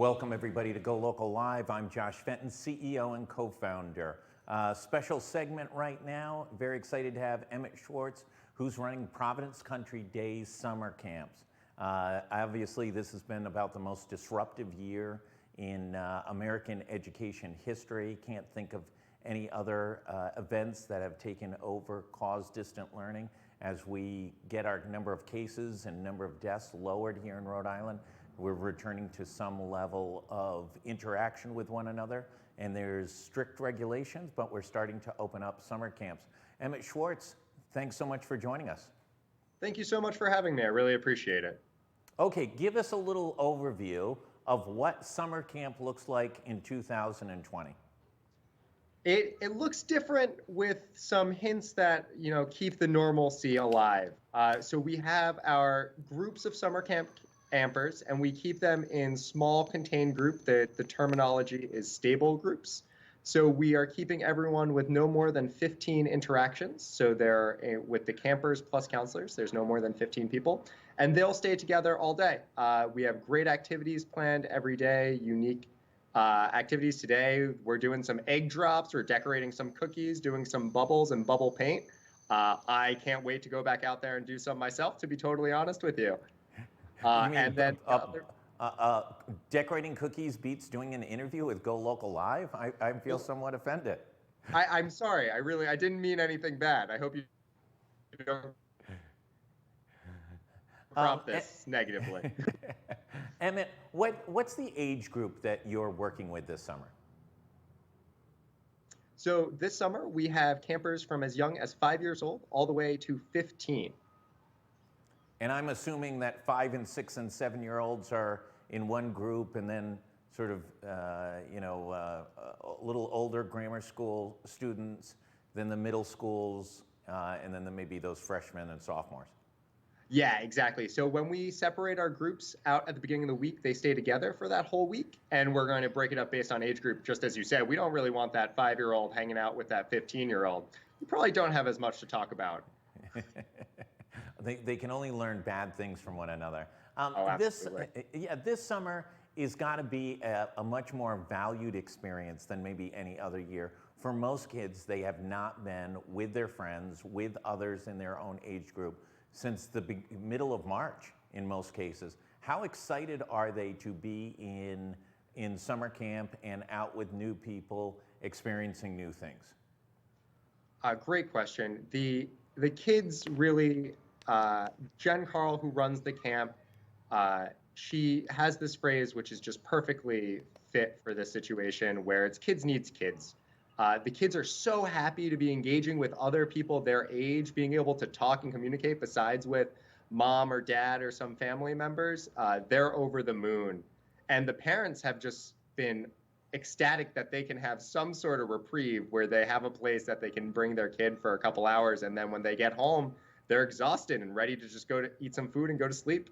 Welcome everybody to Go Local Live. I'm Josh Fenton, CEO and co-founder. Special segment right now. Very excited to have Emet Schwartz, who's running Providence Country Day summer camps. Obviously, this has been about the most disruptive year in American education history. Can't think of any other events that have taken over cause distant learning as we get our number of cases and number of deaths lowered here in Rhode Island. We're returning to some level of interaction with one another, and there's strict regulations, but we're starting to open up summer camps. Emet Schwartz, thanks so much for joining us. Thank you so much for having me. I really appreciate it. Okay, give us a little overview of what summer camp looks like in 2020. It looks different with some hints that, keep the normalcy alive. So we have our groups of summer campers, and we keep them in small contained group. The terminology is stable groups. So we are keeping everyone with no more than 15 interactions. So they're with the campers plus counselors. There's no more than 15 people, and they'll stay together all day. We have great activities planned every day, unique activities. Today, we're doing some egg drops, we're decorating some cookies, doing some bubbles and bubble paint. I can't wait to go back out there and do some myself, to be totally honest with you. And then decorating cookies beats doing an interview with Go Local Live? I feel somewhat offended. I'm sorry. I didn't mean anything bad. I hope you don't prompt this negatively. Emet, what's the age group that you're working with this summer? So this summer, we have campers from as young as 5 years old all the way to 15. And I'm assuming that 5 and 6 and 7-year-olds are in one group, and then sort of, a little older grammar school students, then the middle schools, and then maybe those freshmen and sophomores. Yeah, exactly. So when we separate our groups out at the beginning of the week, they stay together for that whole week, and we're going to break it up based on age group. Just as you said, we don't really want that 5-year-old hanging out with that 15-year-old. You probably don't have as much to talk about. They can only learn bad things from one another. Absolutely. This summer is got to be a much more valued experience than maybe any other year. For most kids, they have not been with their friends, with others in their own age group since the middle of March in most cases. How excited are they to be in summer camp and out with new people, experiencing new things? Great question. The kids really, Jen Carl, who runs the camp, she has this phrase which is just perfectly fit for this situation, where it's kids needs kids. The kids are so happy to be engaging with other people their age, being able to talk and communicate besides with mom or dad or some family members. They're over the moon. And the parents have just been ecstatic that they can have some sort of reprieve where they have a place that they can bring their kid for a couple hours, and then when they get home, they're exhausted and ready to just go to eat some food and go to sleep.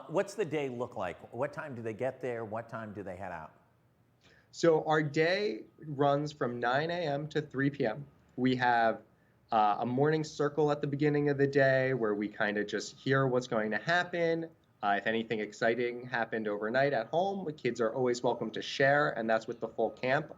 What's the day look like? What time do they get there? What time do they head out? So our day runs from 9 a.m. to 3 p.m. We have a morning circle at the beginning of the day where we kind of just hear what's going to happen. If anything exciting happened overnight at home, the kids are always welcome to share, and that's with the full camp,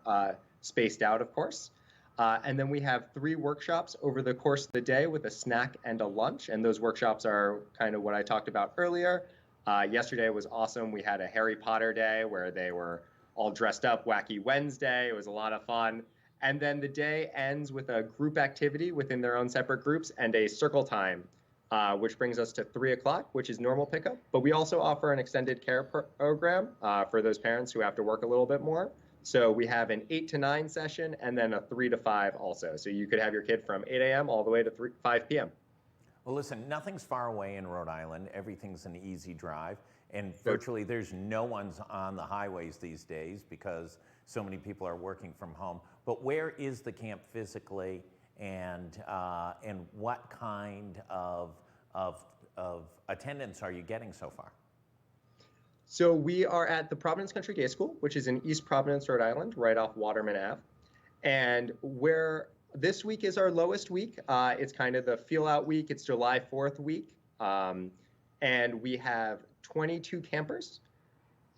spaced out, of course. And then we have 3 workshops over the course of the day with a snack and a lunch, and those workshops are kind of what I talked about earlier. Yesterday was awesome. We had a Harry Potter day where they were all dressed up, Wacky Wednesday. It was a lot of fun. And then the day ends with a group activity within their own separate groups and a circle time, which brings us to 3 o'clock, which is normal pickup. But we also offer an extended care program for those parents who have to work a little bit more. So we have an 8 to 9 session and then a 3 to 5 also. So you could have your kid from 8 a.m. all the way to 5 p.m. Well, listen, nothing's far away in Rhode Island. Everything's an easy drive. And virtually there's no one's on the highways these days because so many people are working from home. But where is the camp physically, and what kind of attendance are you getting so far? So we are at the Providence Country Day School, which is in East Providence, Rhode Island, right off Waterman Ave. And this week is our lowest week. It's kind of the feel out week. It's July 4th week. And we have 22 campers.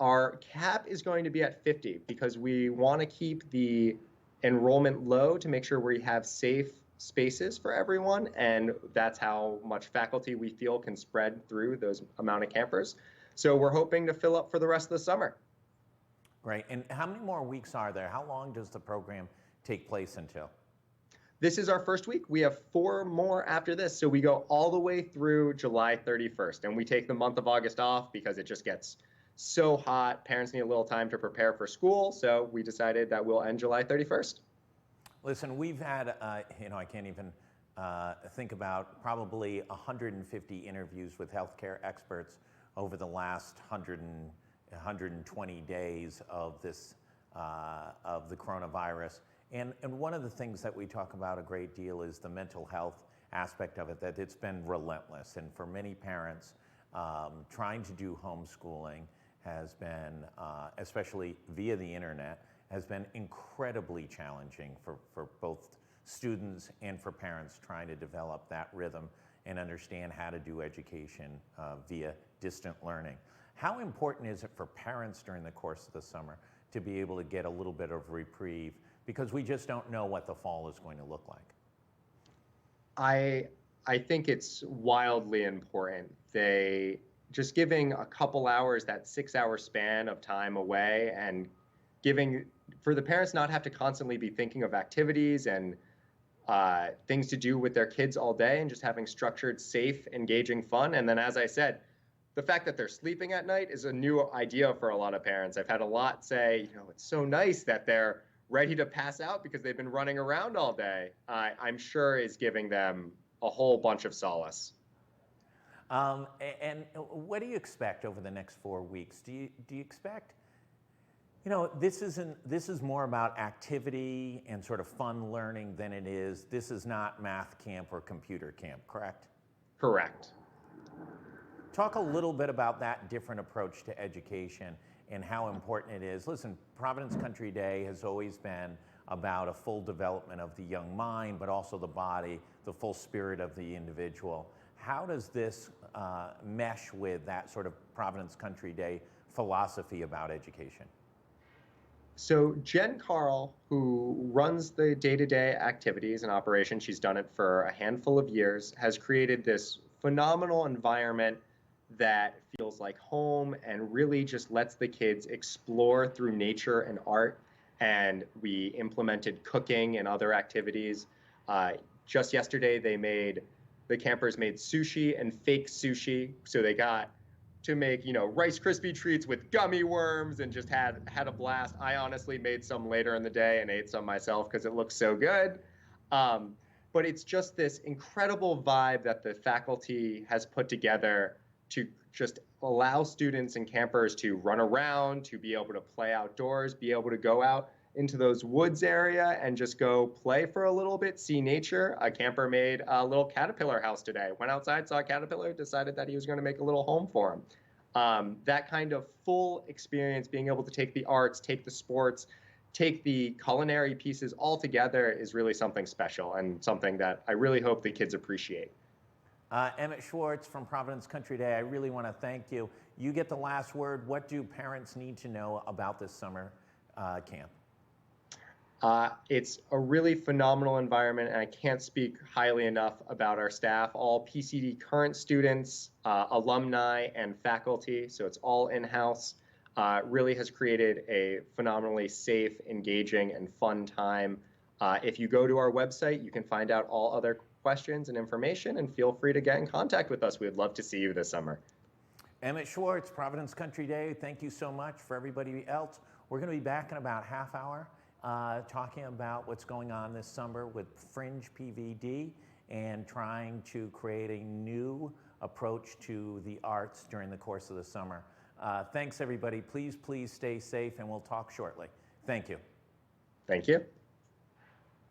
Our cap is going to be at 50 because we want to keep the enrollment low to make sure we have safe spaces for everyone, and that's how much faculty we feel can spread through those amount of campers. So we're hoping to fill up for the rest of the summer. Great. And how many more weeks are there? How long does the program take place until? This is our first week. We have 4 more after this. So we go all the way through July 31st. And we take the month of August off because it just gets so hot. Parents need a little time to prepare for school. So we decided that we'll end July 31st. Listen, we've had, I can't even think about probably 150 interviews with healthcare experts over the last 120 days of this, of the coronavirus. And one of the things that we talk about a great deal is the mental health aspect of it, that it's been relentless. And for many parents, trying to do homeschooling has been, especially via the internet, has been incredibly challenging for both students and for parents trying to develop that rhythm and understand how to do education via distant learning. How important is it for parents during the course of the summer to be able to get a little bit of reprieve, because we just don't know what the fall is going to look like? I think it's wildly important. Just giving a couple hours, that 6-hour span of time away, and giving for the parents not have to constantly be thinking of activities and things to do with their kids all day, and just having structured, safe, engaging fun. And then, as I said, the fact that they're sleeping at night is a new idea for a lot of parents. I've had a lot say, it's so nice that they're ready to pass out because they've been running around all day. I'm sure is giving them a whole bunch of solace. And what do you expect over the next 4 weeks? Do you expect, this is more about activity and sort of fun learning than this is not math camp or computer camp, correct? Correct. Talk a little bit about that different approach to education and how important it is. Listen, Providence Country Day has always been about a full development of the young mind, but also the body, the full spirit of the individual. How does this mesh with that sort of Providence Country Day philosophy about education? So Jen Carl, who runs the day-to-day activities and operations, she's done it for a handful of years, has created this phenomenal environment that feels like home and really just lets the kids explore through nature and art. And we implemented cooking and other activities. Just yesterday, the campers made sushi and fake sushi. So they got to make, Rice Krispie treats with gummy worms and just had a blast. I honestly made some later in the day and ate some myself because it looks so good. But it's just this incredible vibe that the faculty has put together to just allow students and campers to run around, to be able to play outdoors, be able to go out into those woods area and just go play for a little bit, see nature. A camper made a little caterpillar house today. Went outside, saw a caterpillar, decided that he was going to make a little home for him. That kind of full experience, being able to take the arts, take the sports, take the culinary pieces all together is really something special and something that I really hope the kids appreciate. Emet Schwartz from Providence Country Day, I really want to thank you. You get the last word. What do parents need to know about this summer camp? It's a really phenomenal environment, and I can't speak highly enough about our staff, all PCD current students, alumni, and faculty, so it's all in-house. Really has created a phenomenally safe, engaging, and fun time. If you go to our website, you can find out all other questions and information, and feel free to get in contact with us. We'd love to see you this summer. Emet Schwartz, Providence Country Day, thank you so much. For everybody else, we're going to be back in about half hour talking about what's going on this summer with Fringe PVD and trying to create a new approach to the arts during the course of the summer. Thanks, everybody. Please stay safe, and we'll talk shortly. Thank you. Thank you.